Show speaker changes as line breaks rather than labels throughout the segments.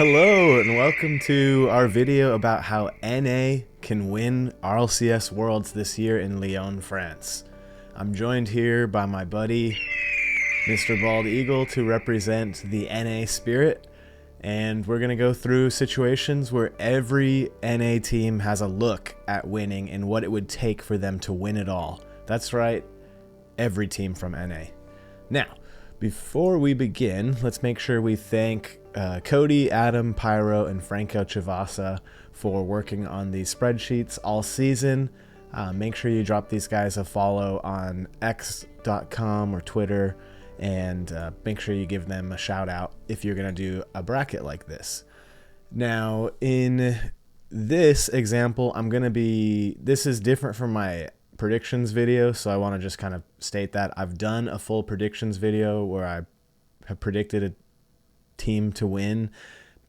Hello and welcome to our video about how NA can win RLCS Worlds this year in Lyon, France. I'm joined here by my buddy, Mr. Bald Eagle, to represent the NA spirit, and we're going to go through situations where every NA team has a look at winning and what it would take for them to win it all. That's right, every team from NA. Now, before we begin, let's make sure we thank Cody, Adam, Pyro, and Franco Chivasa for working on these spreadsheets all season. Make sure you drop these guys a follow on x.com or Twitter, and make sure you give them a shout out if you're going to do a bracket like this. Now, in this example, this is different from my predictions video, so I want to just kind of state that I've done a full predictions video where I have predicted a team to win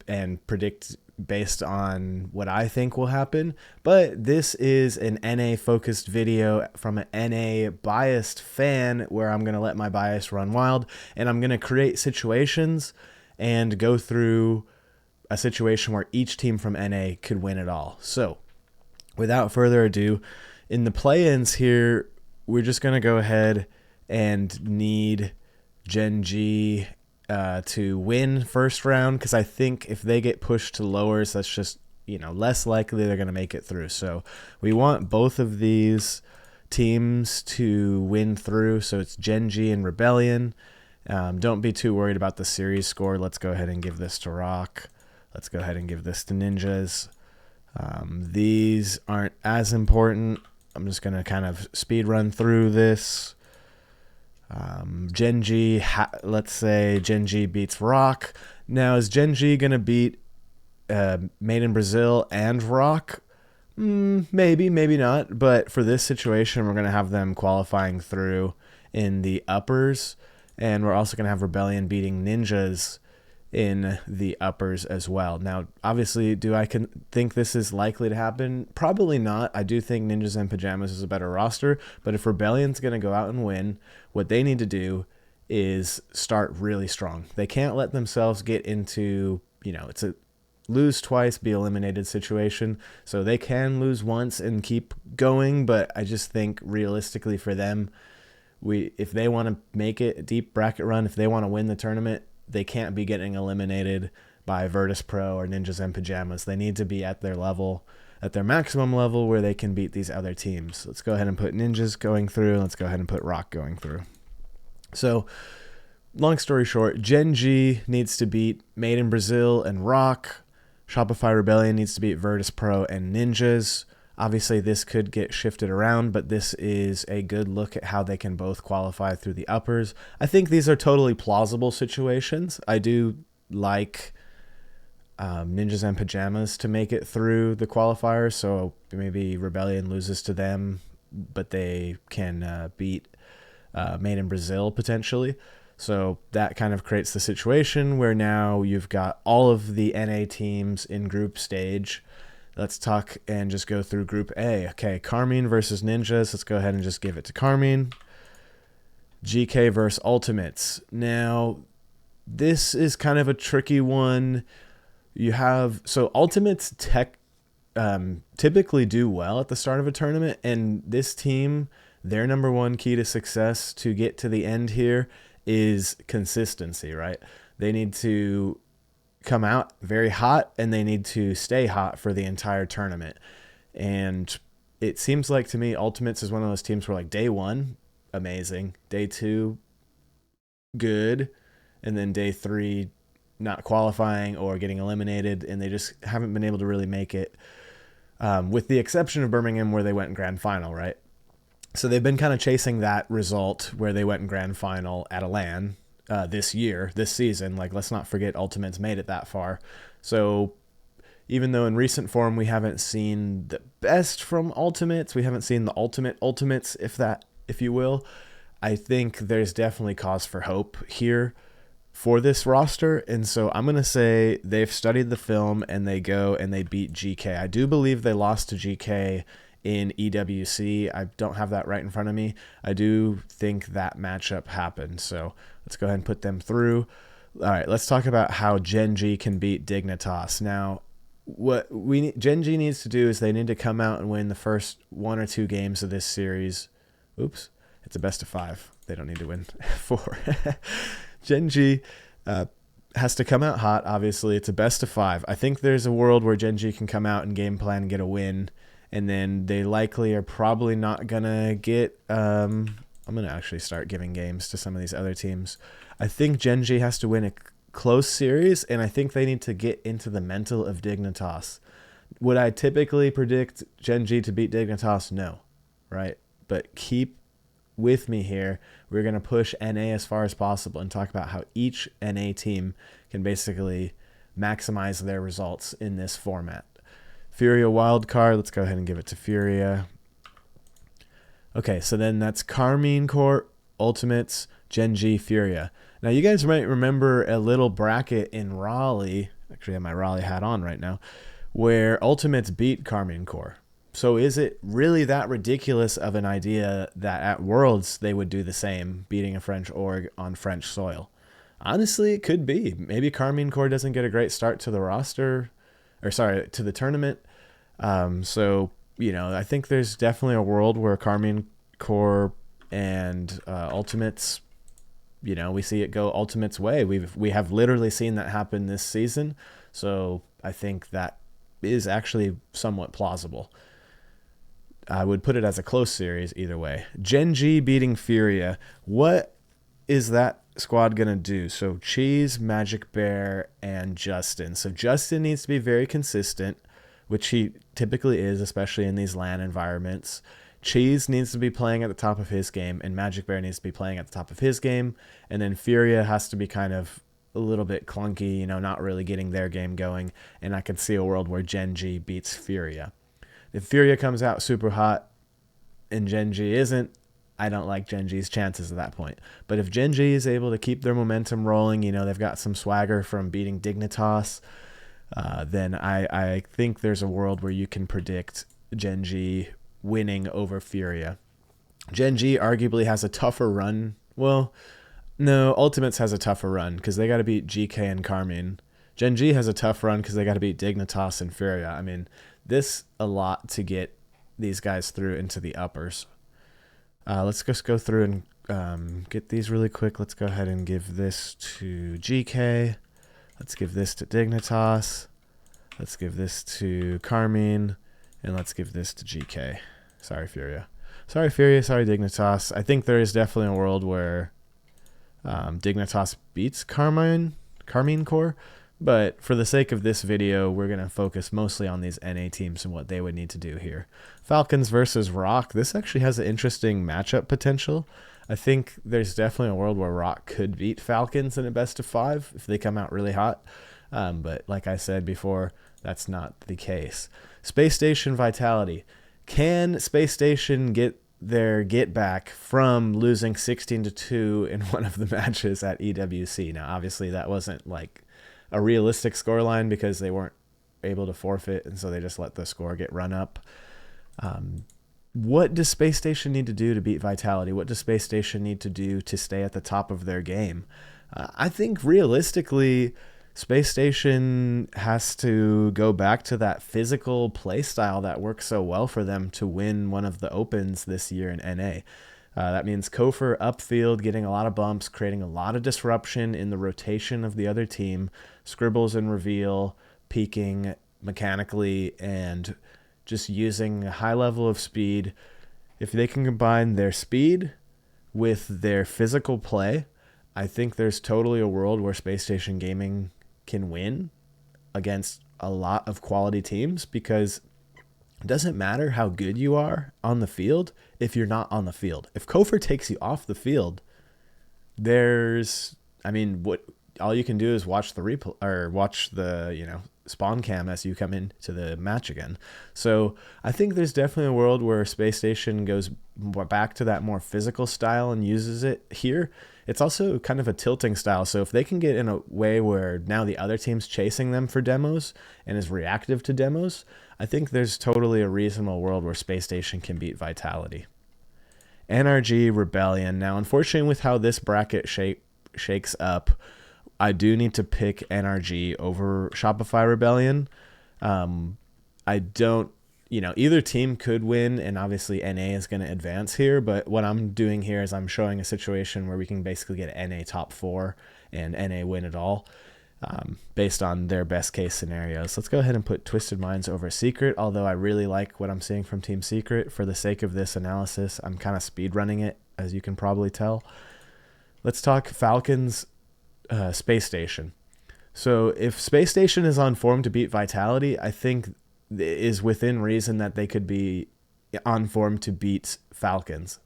and predict based on what I think will happen, but this is an NA focused video from an NA biased fan where I'm going to let my bias run wild, and I'm going to create situations and go through a situation where each team from NA could win it all. So without further ado, in the play-ins here, we're just going to go ahead and need Gen.G to win first round, because I think if they get pushed to lowers, that's just, less likely they're going to make it through. So we want both of these teams to win through. So it's Gen.G and Rebellion. Don't be too worried about the series score. Let's go ahead and give this to Rock. Let's go ahead and give this to Ninjas. These aren't as important. I'm just going to kind of speed run through this. Gen.G, let's say Gen.G beats Rock. Now, is Gen.G going to beat Made in Brazil and Rock? Maybe, maybe not. But for this situation, we're going to have them qualifying through in the uppers. And we're also going to have Rebellion beating Ninjas in the uppers as well. Now, obviously, do I think this is likely to happen? Probably not. I do think Ninjas and Pajamas is a better roster, but if Rebellion's going to go out and win, what they need to do is start really strong. They can't let themselves get into, it's a lose twice, be eliminated situation. So they can lose once and keep going, but I just think realistically for them, if they want to make it a deep bracket run, if they want to win the tournament, they can't be getting eliminated by Virtus Pro or Ninjas and Pajamas. They need to be at their level, at their maximum level, where they can beat these other teams. Let's go ahead and put Ninjas going through. Let's go ahead and put Rock going through. So, long story short, Gen.G needs to beat Made in Brazil and Rock. Shopify Rebellion needs to beat Virtus Pro and Ninjas. Obviously, this could get shifted around, but this is a good look at how they can both qualify through the uppers. I think these are totally plausible situations. I do like Ninjas and Pajamas to make it through the qualifiers, so maybe Rebellion loses to them, but they can beat Made in Brazil potentially. So that kind of creates the situation where now you've got all of the NA teams in group stage. Let's talk and just go through Group A. Okay, Carmine versus Ninjas. Let's go ahead and just give it to Carmine. GK versus Ultimates. Now, this is kind of a tricky one. So Ultimates typically do well at the start of a tournament, and this team, their number one key to success to get to the end here is consistency, right? They need to come out very hot, and they need to stay hot for the entire tournament. And it seems like to me Ultimates is one of those teams where, like, day one, amazing, day two, good, and then day three, not qualifying or getting eliminated, and they just haven't been able to really make it, with the exception of Birmingham, where they went in grand final, right? So they've been kind of chasing that result where they went in grand final at a LAN this season. Like, let's not forget Ultimates made it that far. So even though in recent form we haven't seen the best from Ultimates, we haven't seen the Ultimates, if you will, I think there's definitely cause for hope here for this roster. And so I'm going to say they've studied the film and they go and they beat GK. I do believe they lost to GK in EWC. I don't have that right in front of me. I do think that matchup happened. So let's go ahead and put them through. All right, let's talk about how Gen.G can beat Dignitas. Now, what Gen.G needs to do is they need to come out and win the first 1 or 2 games of this series. Oops, it's a best of 5. They don't need to win 4. Gen.G has to come out hot. Obviously, it's a best of 5. I think there's a world where Gen.G can come out and game plan and get a win, and then they likely are probably not gonna get. I'm gonna actually start giving games to some of these other teams. I think Gen.G has to win a close series, and I think they need to get into the mental of Dignitas. Would I typically predict Gen.G to beat Dignitas? No, right? But keep with me here. We're going to push NA as far as possible and talk about how each NA team can basically maximize their results in this format. Furia wildcard. Let's go ahead and give it to Furia. Okay, so then that's Carmine Corps, Ultimates, Gen.G, Furia. Now, you guys might remember a little bracket in Raleigh. Actually, I have my Raleigh hat on right now, where Ultimates beat Carmine Corps. So is it really that ridiculous of an idea that at Worlds they would do the same, beating a French org on French soil? Honestly, it could be. Maybe Carmine Corps doesn't get a great start to the roster, to the tournament. So, I think there's definitely a world where Carmine Corps and Ultimates, we see it go Ultimates way. We have literally seen that happen this season. So I think that is actually somewhat plausible. I would put it as a close series either way. Gen.G beating Furia. What is that squad going to do? So Cheese, Magic Bear, and Justin. So Justin needs to be very consistent, which he typically is, especially in these LAN environments. Cheese needs to be playing at the top of his game, and Magic Bear needs to be playing at the top of his game. And then Furia has to be kind of a little bit clunky, not really getting their game going. And I could see a world where Gen.G beats Furia. If Furia comes out super hot and Gen.G isn't, I don't like Gen.G's chances at that point. But if Gen.G is able to keep their momentum rolling, they've got some swagger from beating Dignitas, then I think there's a world where you can predict Gen.G winning over Furia. Gen.G arguably has a tougher run. Well, no, Ultimates has a tougher run because they got to beat GK and Carmine. Gen.G has a tough run because they got to beat Dignitas and Furia. I mean, this a lot to get these guys through into the uppers. Let's just go through and get these really quick. Let's go ahead and give this to GK. Let's give this to Dignitas. Let's give this to Carmine. And let's give this to GK. Sorry, Furia. Sorry, Furia. Sorry, Dignitas. I think there is definitely a world where Dignitas beats Carmine Corps. But for the sake of this video, we're going to focus mostly on these NA teams and what they would need to do here. Falcons versus Rock. This actually has an interesting matchup potential. I think there's definitely a world where Rock could beat Falcons in a best of 5 if they come out really hot. But like I said before, that's not the case. Space Station Vitality. Can Space Station get their get back from losing 16-2 in one of the matches at EWC? Now, obviously, that wasn't like a realistic scoreline because they weren't able to forfeit, and so they just let the score get run up. What does Space Station need to do to beat Vitality? What does Space Station need to do to stay at the top of their game? I think realistically, Space Station has to go back to that physical play style that works so well for them to win one of the opens this year in NA. That means Kofor upfield, getting a lot of bumps, creating a lot of disruption in the rotation of the other team, scribbles and reveal, peeking mechanically, and just using a high level of speed. If they can combine their speed with their physical play, I think there's totally a world where Space Station Gaming can win against a lot of quality teams, because it doesn't matter how good you are on the field if you're not on the field. If Kofor takes you off the field, all you can do is watch the replay or watch the, spawn cam as you come into the match again. So I think there's definitely a world where Space Station goes back to that more physical style and uses it here. It's also kind of a tilting style. So if they can get in a way where now the other team's chasing them for demos and is reactive to demos, I think there's totally a reasonable world where Space Station can beat Vitality. NRG Rebellion. Now, unfortunately, with how this bracket shakes up, I do need to pick NRG over Shopify Rebellion. I don't, either team could win, and obviously NA is going to advance here, but what I'm doing here is I'm showing a situation where we can basically get NA top 4 and NA win it all, based on their best case scenarios. Let's go ahead and put Twisted Minds over Secret, although I really like what I'm seeing from Team Secret. For the sake of this analysis, I'm kind of speed running it, as you can probably tell. Let's talk Falcons Space Station. So if Space Station is on form to beat Vitality, I think is within reason that they could be on form to beat Falcons.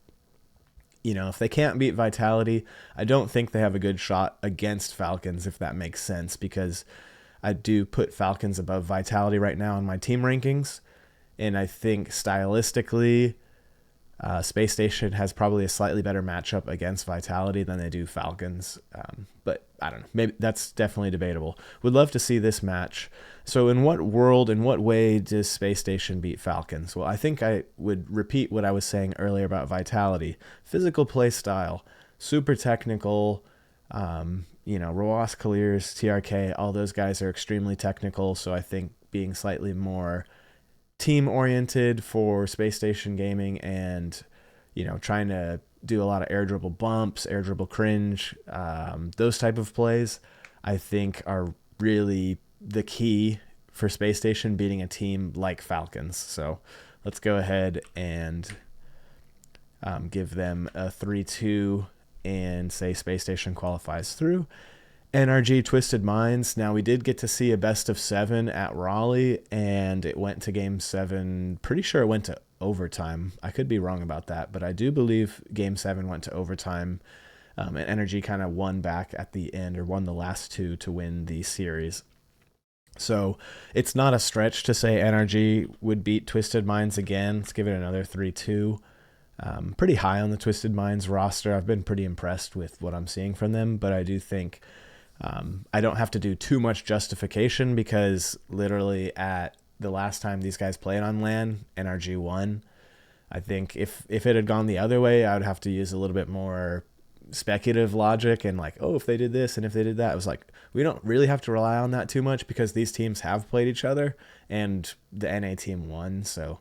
If they can't beat Vitality, I don't think they have a good shot against Falcons, if that makes sense, because I do put Falcons above Vitality right now in my team rankings, and I think stylistically, Space Station has probably a slightly better matchup against Vitality than they do Falcons. But I don't know. Maybe that's definitely debatable. Would love to see this match. So in what way does Space Station beat Falcons? Well, I think I would repeat what I was saying earlier about Vitality. Physical play style, super technical. Roas, Kalirs, TRK, all those guys are extremely technical. So I think being slightly more team-oriented for Space Station Gaming and, trying to do a lot of air dribble bumps, air dribble cringe, those type of plays, I think are really the key for Space Station beating a team like Falcons. So let's go ahead and give them a 3-2 and say Space Station qualifies through. NRG Twisted Minds. Now, we did get to see a best of 7 at Raleigh, and it went to game 7. Pretty sure it went to overtime. I could be wrong about that, but I do believe game 7 went to overtime, and NRG kind of won back at the end, or won the last 2 to win the series. So it's not a stretch to say NRG would beat Twisted Minds again. Let's give it another 3-2. Pretty high on the Twisted Minds roster. I've been pretty impressed with what I'm seeing from them, but I do think I don't have to do too much justification, because literally at the last time these guys played on LAN, NRG won. I think if it had gone the other way, I would have to use a little bit more speculative logic and if they did this and if they did that. It was like, we don't really have to rely on that too much, because these teams have played each other and the NA team won. So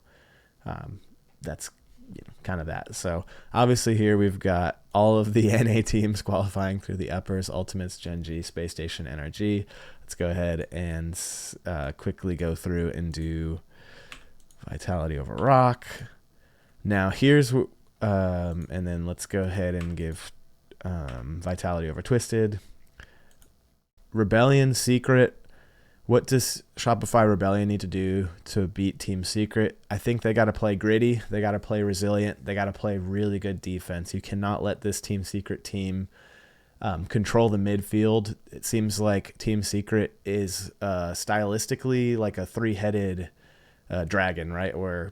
that's kind of that. So obviously here we've got all of the NA teams qualifying through the uppers: Ultimates, Gen.G, Space Station, NRG. Let's go ahead and quickly go through and do Vitality over Rock. Now here's and then let's go ahead and give Vitality over Twisted. Rebellion, Secret. What does Shopify Rebellion need to do to beat Team Secret? I think they got to play gritty. They got to play resilient. They got to play really good defense. You cannot let this Team Secret team control the midfield. It seems like Team Secret is stylistically like a 3-headed dragon, right? Where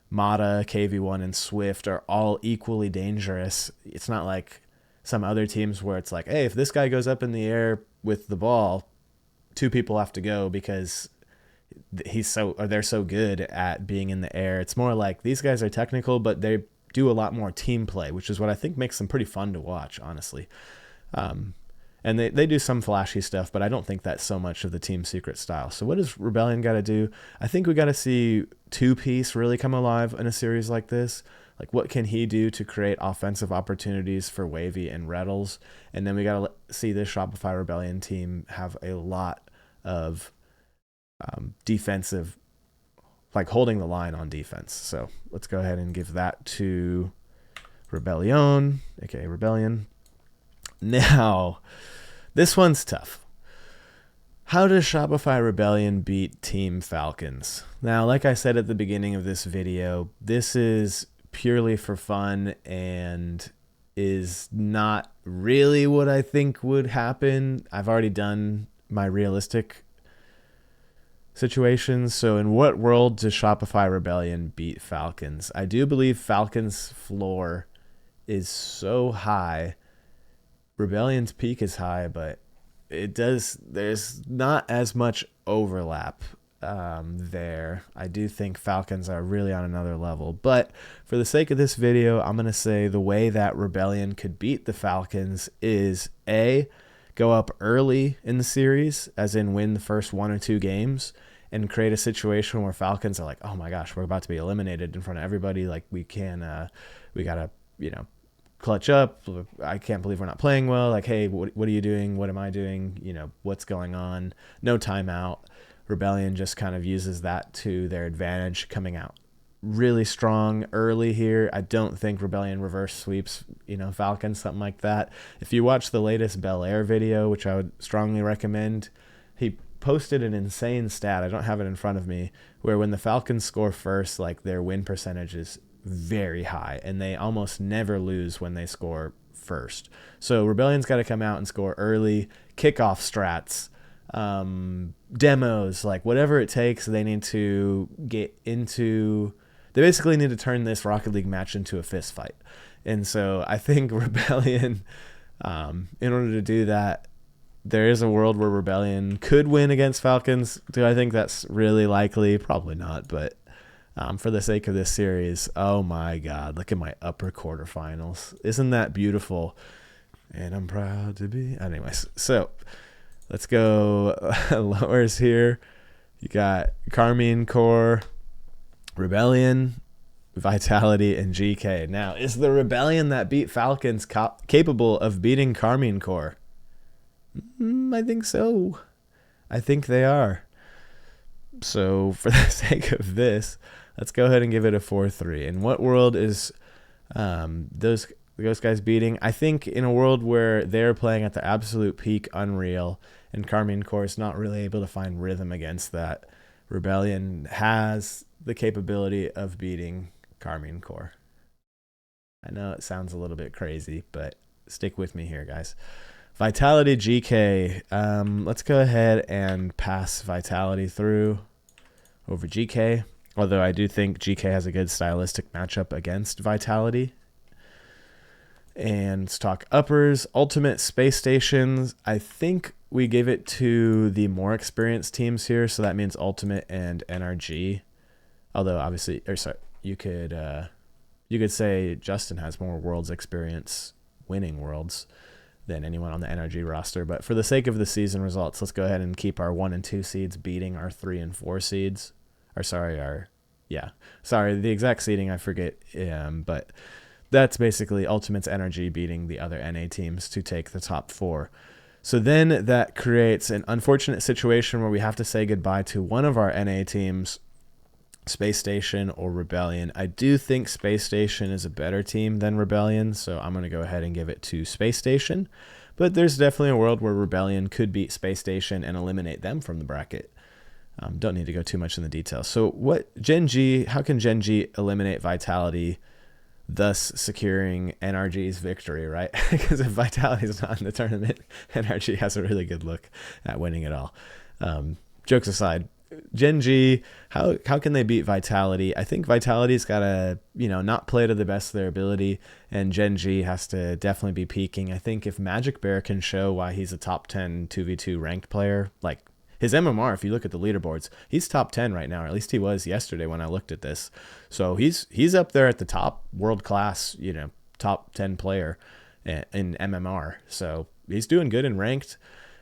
Mata, KV1, and Swift are all equally dangerous. It's not like some other teams where it's like, hey, if this guy goes up in the air with the ball, 2 people have to go because they're so good at being in the air. It's more like these guys are technical, but they do a lot more team play, which is what I think makes them pretty fun to watch, honestly. And they do some flashy stuff, but I don't think that's so much of the Team Secret style. So what does Rebellion got to do? I think we got to see 2-piece really come alive in a series like this. Like, what can he do to create offensive opportunities for Wavy and Reddles? And then we got to see this Shopify Rebellion team have a lot of defensive, like holding the line on defense. So let's go ahead and give that to Rebellion, aka Rebellion. Now, this one's tough. How does Shopify Rebellion beat Team Falcons? Now, like I said at the beginning of this video, this is purely for fun and is not really what I think would happen. I've already done my realistic situations. So in what world does Shopify Rebellion beat Falcons? I do believe Falcons' floor is so high. Rebellion's peak is high, but there's not as much overlap there. I do think Falcons are really on another level, but for the sake of this video, I'm going to say the way that Rebellion could beat the Falcons is A, go up early in the series, as in win the first 1 or 2 games, and create a situation where Falcons are like, oh my gosh, we're about to be eliminated in front of everybody. Like we gotta, clutch up. I can't believe we're not playing well. Like, hey, what are you doing? What am I doing? What's going on? No timeout. Rebellion just kind of uses that to their advantage, coming out really strong early here. I don't think Rebellion reverse sweeps, Falcons, something like that. If you watch the latest Bel Air video, which I would strongly recommend, he posted an insane stat. I don't have it in front of me, where when the Falcons score first, like their win percentage is very high, and they almost never lose when they score first. So Rebellion's got to come out and score early, kickoff strats, demos, like whatever it takes. They need to they basically need to turn this Rocket League match into a fist fight. And so I think Rebellion, in order to do that, there is a world where Rebellion could win against Falcons. Do I think that's really likely? Probably not, but for the sake of this series, oh my God, look at my upper quarterfinals. Isn't that beautiful? And I'm proud to be. Anyways, so let's go lowers here. You got Carmine Core, Rebellion, Vitality, and GK. Now, is the Rebellion that beat Falcons capable of beating Carmine Core? I think so. I think they are. So for the sake of this, let's go ahead and give it a 4-3. In what world is those guys beating? I think in a world where they're playing at the absolute peak Unreal, and Carmine Core is not really able to find rhythm against that, Rebellion has the capability of beating Carmine Core. I know it sounds a little bit crazy, but stick with me here, guys. Vitality, GK. Let's go ahead and pass Vitality through over GK, although I do think GK has a good stylistic matchup against Vitality. And let's talk uppers. Ultimate Space Stations. I think we give it to the more experienced teams here, so that means Ultimate and NRG. Although obviously, you could say Justin has more Worlds experience winning Worlds than anyone on the NRG roster. But for the sake of the season results, let's go ahead and keep our 1 and 2 seeds beating our 3 and 4 seeds. The exact seeding I forget. But that's basically Ultimate's NRG beating the other NA teams to take the top 4. So then that creates an unfortunate situation where we have to say goodbye to one of our NA teams, Space Station or Rebellion. I do think Space Station is a better team than Rebellion, so I'm going to go ahead and give it to Space Station. But there's definitely a world where Rebellion could beat Space Station and eliminate them from the bracket. Don't need to go too much in the details. So how can Gen.G eliminate Vitality, thus securing NRG's victory, right? Because if Vitality is not in the tournament, NRG has a really good look at winning it all. Jokes aside, Gen.G, how can they beat Vitality? I think Vitality's got to, not play to the best of their ability, and Gen.G has to definitely be peaking. I think if Magic Bear can show why he's a top 10 2v2 ranked player, like his MMR, if you look at the leaderboards, he's top 10 right now, or at least he was yesterday when I looked at this. So he's up there at the top world-class, top 10 player in MMR. So he's doing good in ranked.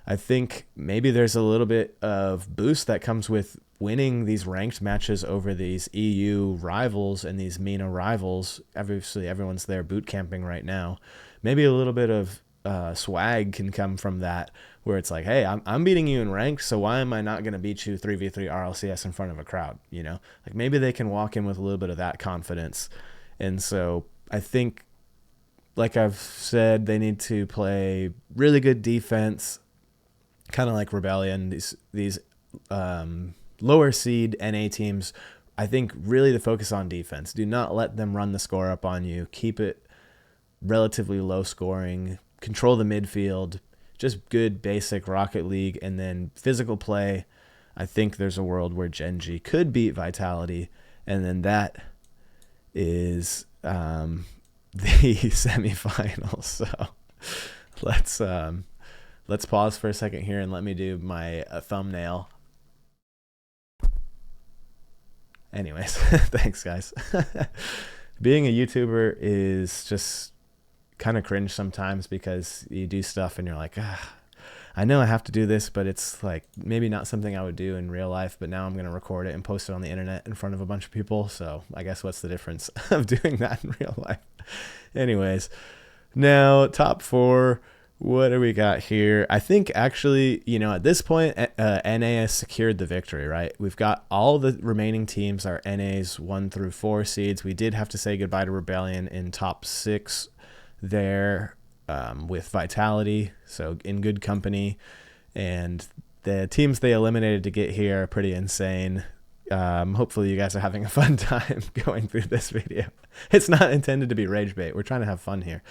I think maybe there's a little bit of boost that comes with winning these ranked matches over these EU rivals and these MENA rivals. Obviously, everyone's there boot camping right now. Maybe a little bit of swag can come from that, where it's like, hey, I'm beating you in ranked, so why am I not going to beat you 3v3 RLCS in front of a crowd? Like maybe they can walk in with a little bit of that confidence. And so I think, like I've said, they need to play really good defense, kind of like Rebellion. These lower seed NA teams, I think really the focus on defense. Do not let them run the score up on you. Keep it relatively low scoring. Control the midfield. Just good basic Rocket League, and then physical play. I think there's a world where Gen.G could beat Vitality, and then that is the semifinals. So let's pause for a second here and let me do my thumbnail. Anyways, thanks guys. Being a YouTuber is just kind of cringe sometimes, because you do stuff and you're like, I know I have to do this, but it's like maybe not something I would do in real life, but now I'm going to record it and post it on the internet in front of a bunch of people. So I guess what's the difference of doing that in real life? Anyways, now top 4. What do we got here? I think actually, at this point, NA has secured the victory, right? We've got all the remaining teams are NA's 1 through 4 seeds. We did have to say goodbye to Rebellion in top 6 there with Vitality, so in good company. And the teams they eliminated to get here are pretty insane. Hopefully you guys are having a fun time going through this video. It's not intended to be rage bait. We're trying to have fun here.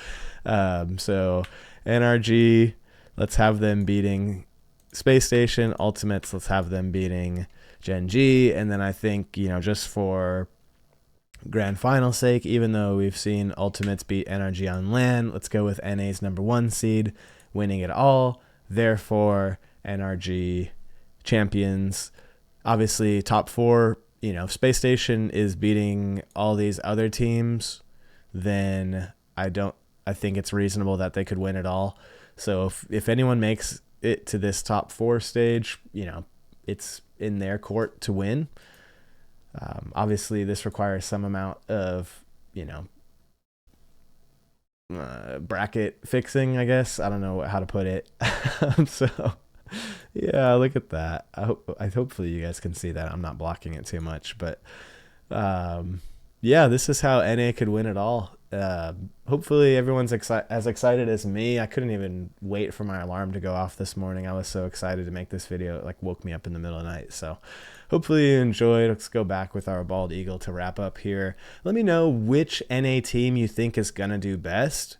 So NRG, let's have them beating Space Station. Ultimates, let's have them beating Gen.G. And then I think, just for grand final sake, even though we've seen Ultimates beat NRG on LAN, let's go with NA's number 1 seed winning it all. Therefore, NRG champions. Obviously, top 4, if Space Station is beating all these other teams, then I think it's reasonable that they could win it all. So if anyone makes it to this top 4 stage, it's in their court to win. Obviously, this requires some amount of, bracket fixing, I guess. I don't know how to put it. So, yeah, look at that. Hopefully you guys can see that. I'm not blocking it too much, but yeah, this is how NA could win it all. Hopefully everyone's as excited as me. I couldn't even wait for my alarm to go off this morning. I was so excited to make this video. It woke me up in the middle of the night. So hopefully you enjoyed. Let's go back with our bald eagle to wrap up here. Let me know which NA team you think is gonna do best.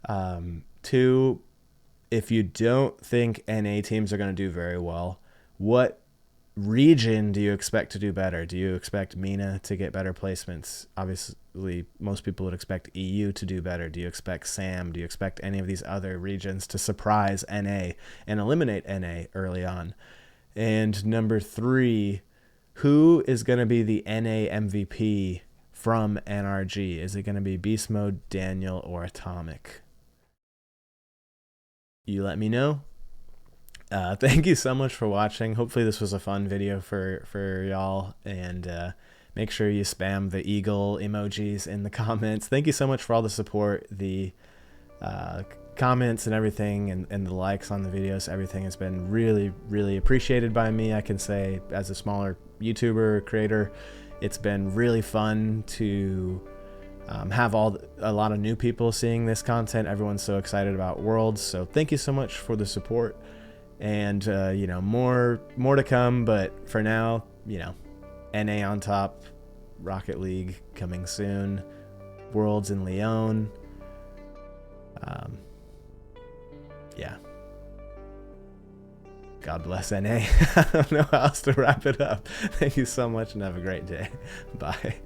2, if you don't think NA teams are gonna do very well, what region do you expect to do better? Do you expect MENA to get better placements? Obviously, most people would expect EU to do better. Do you expect SAM? Do you expect any of these other regions to surprise NA and eliminate NA early on? And number 3, who is going to be the NA MVP from NRG? Is it going to be Beast Mode, Daniel, or Atomic? You let me know. Thank you so much for watching. Hopefully this was a fun video for y'all, and make sure you spam the eagle emojis in the comments. Thank you so much for all the support, the comments and everything, and the likes on the videos. Everything has been really, really appreciated by me. I can say, as a smaller YouTuber creator, it's been really fun to have a lot of new people seeing this content. Everyone's so excited about Worlds, so thank you so much for the support. And more to come, but for now, NA on top, Rocket League coming soon, Worlds in Lyon. Yeah. God bless NA. I don't know how else to wrap it up. Thank you so much and have a great day. Bye.